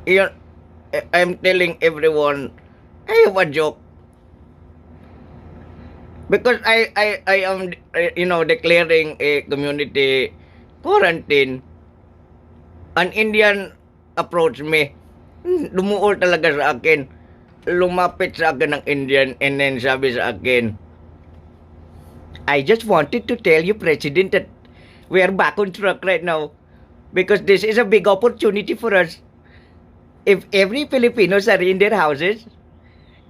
Yun, I'm telling everyone, I have a joke. Because I am, declaring a community quarantine. An Indian approached me. Lumuol talaga sa akin. Lumapit sa akin ng Indian and then sabi sa akin, I just wanted to tell you, President, that we are back on track right now because this is a big opportunity for us. If every Filipinos are in their houses,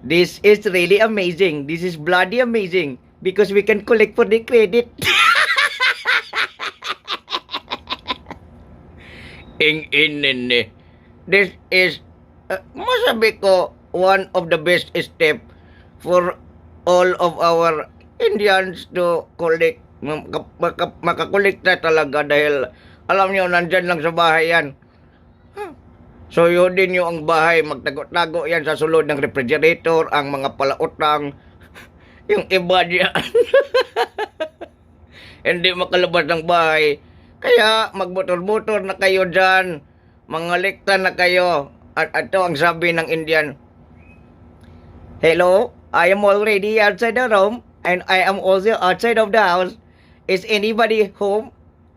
this is really amazing. This is bloody amazing because we can collect for the credit. In this is, masabi ko, one of the best step for all of our Indians to collect. Makakolekta talaga dahil alam nyo, nandyan lang sa bahay yan. So yun din nyo ang bahay, magtago-tago yan sa sulod ng refrigerator, ang mga palautang, yung iba diyan. Hindi makalabas ng bahay. Kaya magmotor-motor na kayo dyan, mangalikta na kayo. At ito ang sabi ng Indian, hello, I am already outside the room and I am also outside of the house. Is anybody home?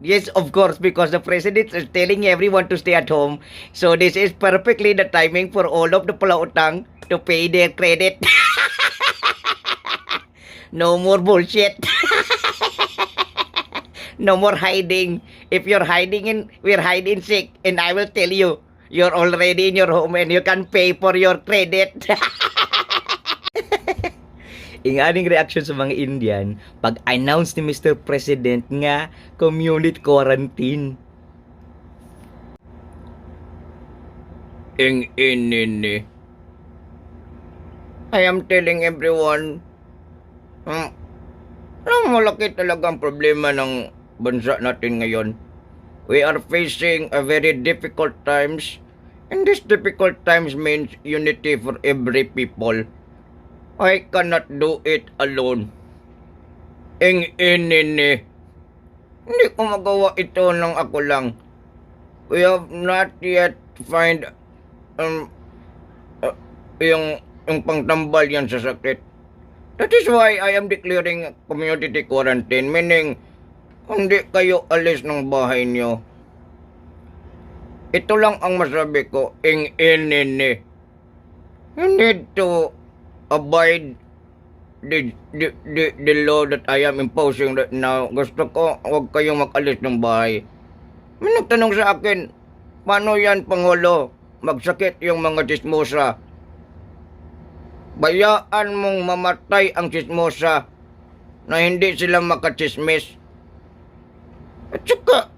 Yes, of course, because the president is telling everyone to stay at home. So this is perfectly the timing for all of the palautang to pay their credit. No more bullshit. No more hiding. If you're hiding we're hiding sick, and I will tell you, you're already in your home and you can pay for your credit. Ang aning reaction sa mga Indian pag-announce ni Mr. President nga community quarantine. Inini. I am telling everyone, malaki talaga ang problema ng bansa natin ngayon. We are facing a very difficult times, and this difficult times means unity for every people. I cannot do it alone. Inini. Hindi ko magawa ito ng ako lang. We have not yet find yung pangtambal yan sa sakit. That is why I am declaring community quarantine, meaning hindi kayo alis ng bahay niyo. Ito lang ang masabi ko, inini. You need to abide the law that I am imposing right now. Gusto ko, huwag kayong mag-alis ng bahay. May nagtanong sa akin, paano yan, Pangulo? Magsakit yung mga chismosa. Bayaan mong mamatay ang chismosa na hindi sila makachismis. At saka,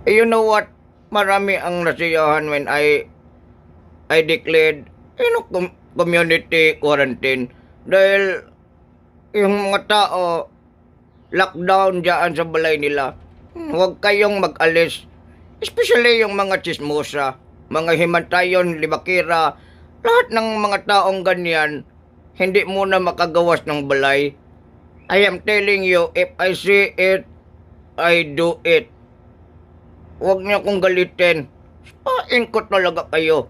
you know what? Marami ang nasiyahan when I declared community quarantine dahil yung mga tao lockdown dyan sa balay nila. Huwag kayong mag-alis, especially yung mga chismosa, mga himantayon, libakira, lahat ng mga taong ganyan hindi muna makagawas ng balay. I am telling you, if I see it, I do it. Huwag niyo akong galitin. Sapain ko talaga kayo.